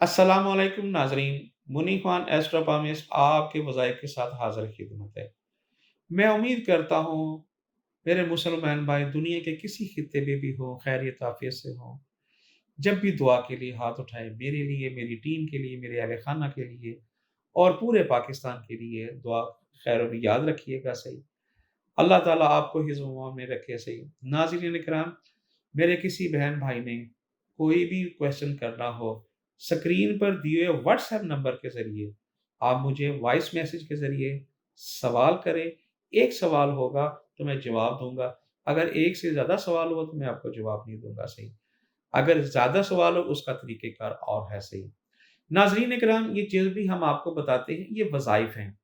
अस्सलाम वालेकुम नाज़रीन, मुनी खान एस्ट्रोपॉमिस्ट आपके वज़ाइफ के साथ हाज़िर खिदमत है। मैं उम्मीद करता हूँ मेरे मुसलमान भाई दुनिया के किसी खित्ते में भी हों, खैरियत आफ़ियत से हों। जब भी दुआ के लिए हाथ उठाएँ, मेरे लिए, मेरी टीम के लिए, मेरे अहल खाना के लिए और पूरे पाकिस्तान के लिए दुआ खैर भी याद रखिएगा सही। अल्लाह ताला आपको हिफ़्ज़ व अमान में रखे सही। नाज़रीन इकराम, मेरे किसी बहन भाई ने कोई भी क्वेश्चन करना हो, स्क्रीन पर दिए हुए व्हाट्सएप नंबर के ज़रिए आप मुझे वॉइस मैसेज के ज़रिए सवाल करें। एक सवाल होगा तो मैं जवाब दूँगा, अगर एक से ज़्यादा सवाल हो तो मैं आपको जवाब नहीं दूँगा सही। अगर ज़्यादा सवाल हो उसका तरीक़ेकार और है सही। नाज़रीन इकराम, ये जो भी हम आपको बताते हैं ये वज़ाइफ हैं,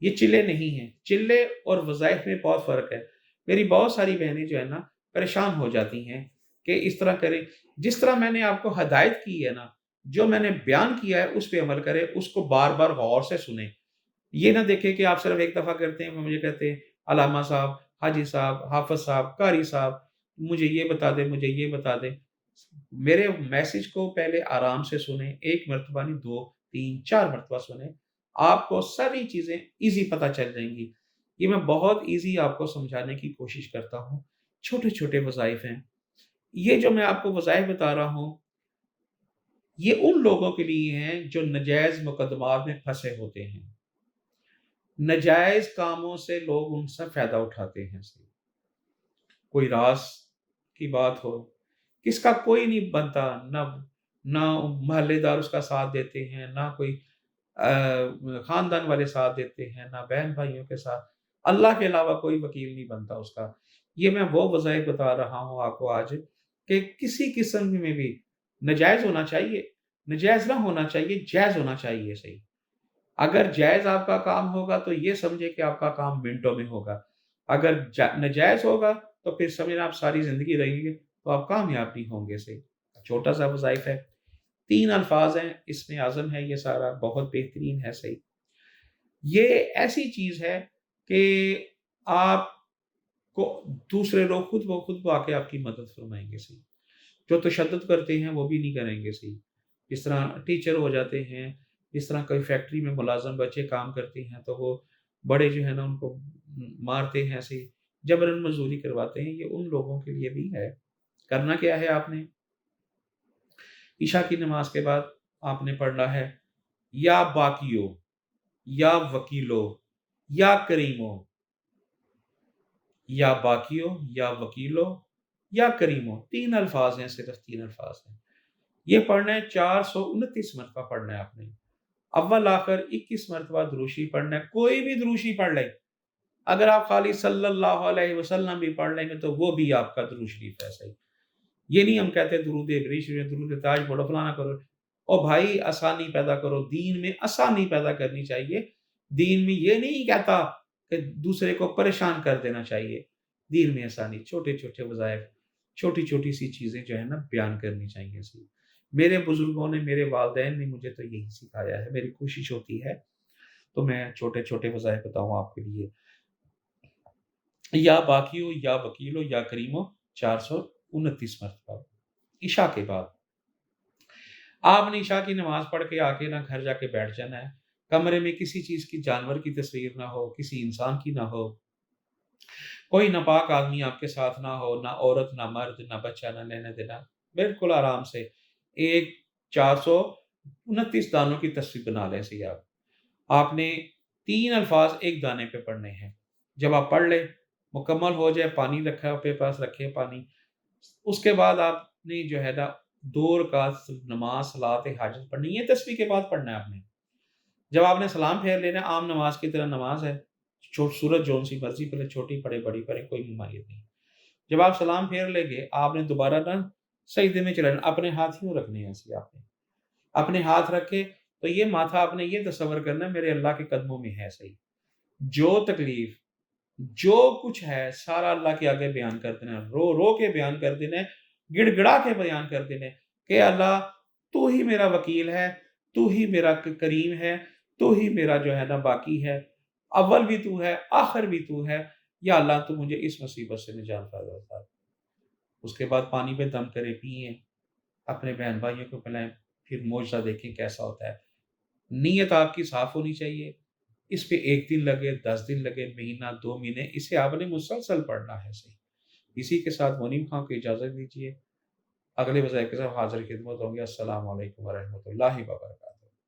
ये चिल्ले नहीं हैं। चिल्ले और वज़ाइफ में बहुत फ़र्क है। मेरी बहुत सारी बहनें जो है ना परेशान हो जाती हैं कि इस तरह करें। जिस तरह मैंने आपको हदायत की है ना, जो मैंने बयान किया है उस पे अमल करें, उसको बार-बार गौर से सुनें। ये ना देखें कि आप सिर्फ़ एक दफ़ा करते हैं, मुझे कहते हैं अल्लामा साहब, हाजी साहब, हाफ़िज़ साहब, कारी साहब, मुझे ये बता दें, मुझे ये बता दें। मेरे मैसेज को पहले आराम से सुनें, 1 मरतबा नहीं 2, 3, 4 मरतबा सुनें। आपको सारी चीज़ें ईज़ी पता चल जाएँगी। ये मैं बहुत ईज़ी आपको समझाने की कोशिश करता हूँ। छोटे-छोटे वज़ाइफ हैं। ये जो मैं आपको वज़ाइफ बता रहा हूँ, ये उन लोगों के लिए हैं जो नजायज़ मुकद्दमात में फँसे होते हैं। नाजायज़ कामों से लोग उनसे फ़ायदा उठाते हैं। कोई रास की बात हो, किसका कोई नहीं बनता, ना ना मोहल्लेदार उसका साथ देते हैं, ना कोई ख़ानदान वाले साथ देते हैं, ना बहन-भाइयों के साथ। अल्लाह के अलावा कोई वकील नहीं बनता उसका। ये मैं वो वज़ाइफ बता रहा हूँ आपको आज कि किसी किस्म में भी नाजायज़ होना चाहिए, नाजायज़ ना होना चाहिए, जायज़ होना चाहिए सही। अगर जायज़ आपका काम होगा तो ये समझिए कि आपका काम मिनटों में होगा। अगर नाजायज़ होगा तो फिर समझना आप सारी ज़िंदगी रहेंगे तो आप कामयाब नहीं होंगे सही। छोटा-सा वज़ाइफ है, 3 अल्फ़ाज़ हैं, इसमें आज़म है ये सारा, बहुत बेहतरीन है सही। ये ऐसी चीज़ है कि आपको दूसरे लोग खुद ब खुद आके आपकी मदद फ़रमाएँगे सही। जो तशद्दुद करते हैं वो भी नहीं करेंगे सही। जिस तरह टीचर हो जाते हैं, जिस तरह कोई फैक्ट्री में मुलाज़िम बच्चे काम करते हैं तो वो बड़े जो है ना उनको मारते हैं ऐसे, जबरन मज़दूरी करवाते हैं, ये उन लोगों के लिए भी है। करना क्या है आपने? इशा की नमाज़ के बाद आपने पढ़ना है, या बाकियो, या वकीलो, या करीमो, या बाकियो, या वकीलो, या करीमो, 3 अल्फ़ाज़ हैं, सिर्फ़ 3 अल्फ़ाज़ हैं। ये पढ़ना है 429 मरतबा पढ़ना है आपने। अव्वल आखिर 21 मरतबा दुरूशी पढ़ना है, कोई भी दुरूशी पढ़ लें। अगर आप खाली सल्लल्लाहु अलैहि वसल्लम भी पढ़ लेंगे तो वो भी आपका दुरूद शरीफ है सही। ये नहीं हम कहते दुरूद इब्रीश, दुरूद ताज पढ़ो, फलाना करो। ओ भाई आसानी पैदा करो, दीन में आसानी पैदा करनी चाहिए। दीन में ये नहीं कहता कि दूसरे को परेशान कर देना चाहिए। दीन में आसानी, छोटे-छोटे वज़ाइफ, छोटी-छोटी सी चीज़ें जो है ना बयान करनी चाहिए सी। मेरे बुज़ुर्गों ने, मेरे वालिदैन ने मुझे तो यही सिखाया है। मेरी कोशिश होती है तो मैं छोटे-छोटे वज़ाइफ बताऊँ आपके लिए। या बाकियो, या वकीलो, या करीमो, 429 मरतबा इशा के बाद। आपने इशा की नमाज़ पढ़ के आके ना घर जाके बैठ जाना है। कमरे में किसी चीज़ की, जानवर की तस्वीर ना हो, किसी इंसान की ना हो, कोई नापाक आदमी आपके साथ ना हो, ना औरत, ना मर्द, ना बच्चा, ना लेना-देना। बिल्कुल आराम से एक 429 दानों की तस्वीर बना लें सही आप। आपने 3 अल्फ़ाज़ एक दाने पे पढ़ने हैं। जब आप पढ़ लें, मुकम्मल हो जाए, पानी रखा है अपने पास, रखें पानी। उसके बाद आपने जो है ना 2 रकात नमाज़ सलात हाजत पढ़नी है, तस्बीह के बाद पढ़ना है आपने। जब आपने सलाम फेर लेना है, आम नमाज़ की तरह नमाज़ है। सूरत जौन-सी मर्ज़ी पढ़े, छोटी पढ़े, बड़ी पढ़े, कोई ममानियत नहीं। जब आप सलाम फेर लेंगे, आपने दोबारा ना सजदे में चले जाना, अपने हाथ यूँ रखने हैं ऐसे आपने। अपने हाथ रखे तो ये माथा आपने ये तसव्वुर करना है मेरे अल्लाह के कदमों में है सही। जो तकलीफ़, जो कुछ है सारा अल्लाह के आगे बयान कर देना है, रो-रो के बयान कर देना है, गिड़गिड़ा के बयान कर देना है कि अल्लाह तू ही मेरा वकील है, तू ही मेरा करीम है, तू ही मेरा जो है ना बाकी है। अव्वल भी तू है, आखिर भी तू है। या अल्लाह तू मुझे इस मुसीबत से निजात फ़ायदा बता। उसके बाद पानी पे दम करे पिएँ, अपने बहन-भाइयों को पिलाएँ, پھر معجزہ دیکھیں کیسا ہوتا ہے۔ نیت آپ کی صاف ہونی چاہیے، اس پہ 1 دن لگے، 10 دن لگے، مہینہ، 2 مہینے، اسے آپ نے مسلسل پڑھنا ہے صحیح۔ اسی کے ساتھ منیم خان کو اجازت دیجیے، اگلے وظائف کے ساتھ حاضر خدمت ہوں گے۔ السلام علیکم ورحمۃ اللہ وبرکاتہ۔